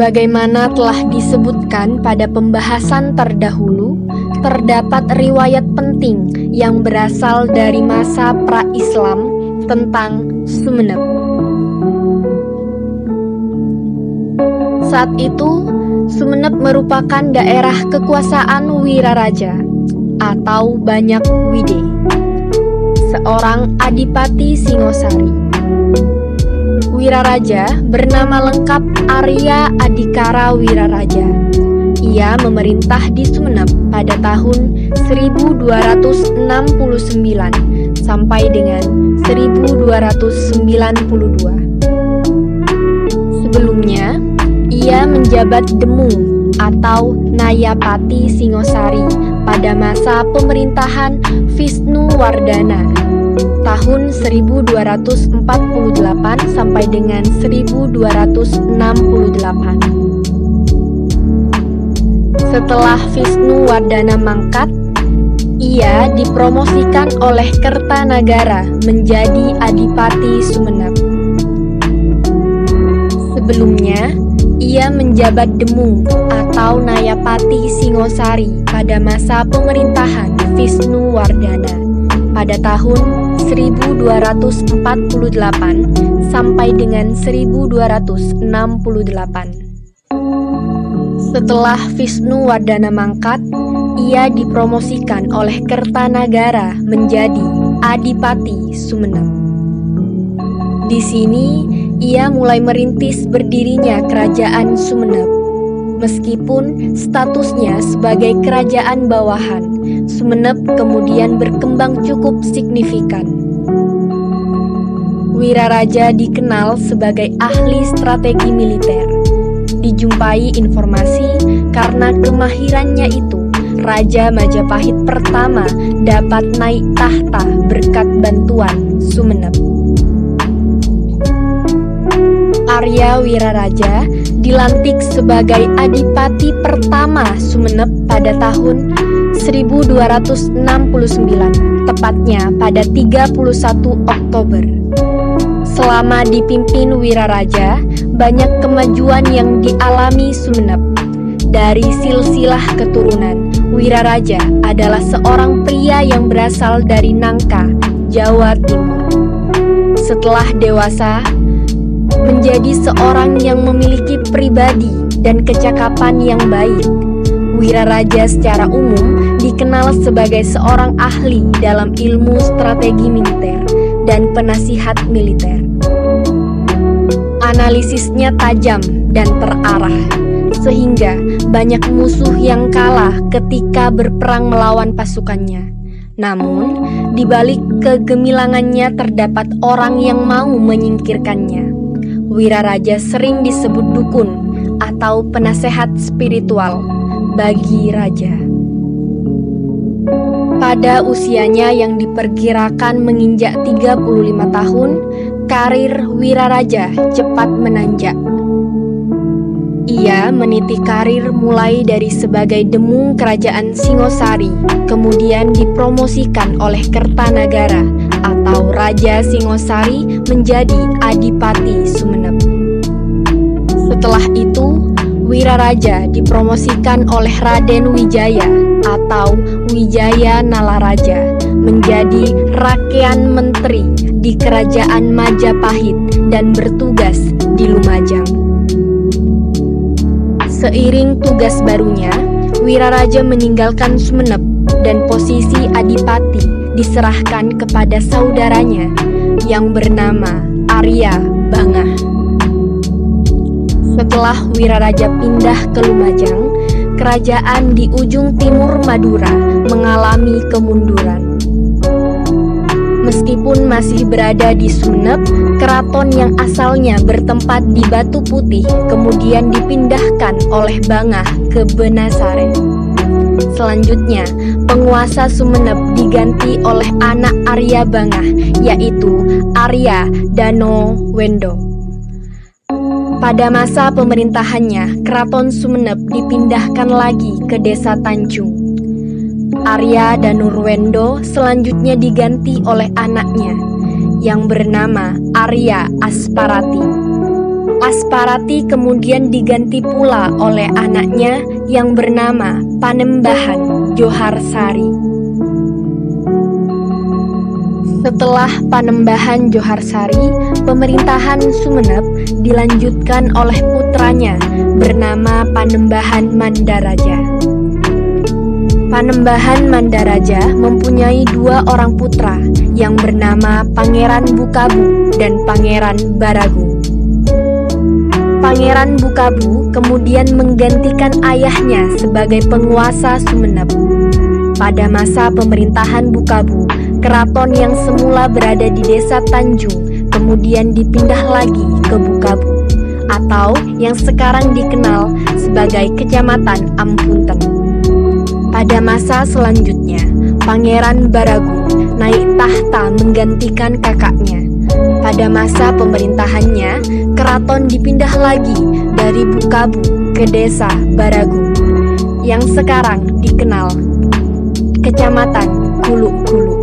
Sebagaimana telah disebutkan pada pembahasan terdahulu, terdapat riwayat penting yang berasal dari masa pra-Islam tentang Sumenep. Saat itu, Sumenep merupakan daerah kekuasaan Wiraraja atau Banyak Wide, seorang adipati Singosari. Wiraraja bernama lengkap Arya Adikara Wiraraja. Ia memerintah di Sumenep pada tahun 1269 sampai dengan 1292. Sebelumnya, ia menjabat Demung atau Nayapati Singosari pada masa pemerintahan Visnuwardana tahun 1248 sampai dengan 1268. Setelah Visnuwardana mangkat, ia dipromosikan oleh Kertanagara menjadi Adipati Sumenep. Sebelumnya, ia menjabat Demung atau Nayapati Singosari pada masa pemerintahan Visnuwardana pada tahun 1248 sampai dengan 1268. Setelah Visnuwardana mangkat, ia dipromosikan oleh Kertanagara menjadi Adipati Sumenep. Di sini, ia mulai merintis berdirinya Kerajaan Sumenep. Meskipun statusnya sebagai kerajaan bawahan, Sumenep kemudian berkembang cukup signifikan. Wiraraja dikenal sebagai ahli strategi militer. Dijumpai informasi karena kemahirannya itu, Raja Majapahit pertama dapat naik tahta berkat bantuan Sumenep. Arya Wiraraja dilantik sebagai Adipati pertama Sumenep pada tahun 1269, tepatnya pada 31 Oktober. Selama dipimpin Wiraraja, banyak kemajuan yang dialami Sumenep. Dari silsilah keturunan, Wiraraja adalah seorang pria yang berasal dari Nangka, Jawa Timur. Setelah dewasa, menjadi seorang yang memiliki pribadi dan kecakapan yang baik. Wiraraja secara umum dikenal sebagai seorang ahli dalam ilmu strategi militer dan penasihat militer. Analisisnya tajam dan terarah, sehingga banyak musuh yang kalah ketika berperang melawan pasukannya. Namun, di balik kegemilangannya terdapat orang yang mau menyingkirkannya. Wiraraja sering disebut dukun atau penasehat spiritual bagi raja. Pada usianya yang diperkirakan menginjak 35 tahun, karir Wiraraja cepat menanjak. Ia meniti karir mulai dari sebagai Demung Kerajaan Singosari, kemudian dipromosikan oleh Kertanagara atau Raja Singosari menjadi Adipati Sumenep. Setelah itu, Wiraraja dipromosikan oleh Raden Wijaya atau Wijaya Nalaraja menjadi Rakean Menteri di Kerajaan Majapahit dan bertugas di Lumajang. Seiring tugas barunya, Wiraraja meninggalkan Sumenep dan posisi Adipati diserahkan kepada saudaranya yang bernama Arya Bangah. Setelah Wiraraja pindah ke Lumajang, kerajaan di ujung timur Madura mengalami kemunduran. Meskipun masih berada di Sumenep, keraton yang asalnya bertempat di Batu Putih kemudian dipindahkan oleh Bangah ke Benasare. Selanjutnya, penguasa Sumenep diganti oleh anak Arya Bangah, yaitu Arya Danowendo. Pada masa pemerintahannya, Keraton Sumenep dipindahkan lagi ke Desa Tanjung. Arya Danurwendo selanjutnya diganti oleh anaknya yang bernama Arya Asparati. Asparati kemudian diganti pula oleh anaknya yang bernama Panembahan Joharsari. Setelah Panembahan Joharsari, pemerintahan Sumenep dilanjutkan oleh putranya bernama Panembahan Mandaraja. Panembahan Mandaraja mempunyai 2 orang putra yang bernama Pangeran Bukabu dan Pangeran Baragung. Pangeran Bukabu kemudian menggantikan ayahnya sebagai penguasa Sumenep. Pada masa pemerintahan Bukabu, keraton yang semula berada di Desa Tanjung kemudian dipindah lagi ke Bukabu, atau yang sekarang dikenal sebagai Kecamatan Ampunten. Pada masa selanjutnya, Pangeran Baragung naik tahta menggantikan kakaknya. Pada masa pemerintahannya, keraton dipindah lagi dari Bukabu ke Desa Baragung, yang sekarang dikenal Kecamatan Kuluk-Kuluk.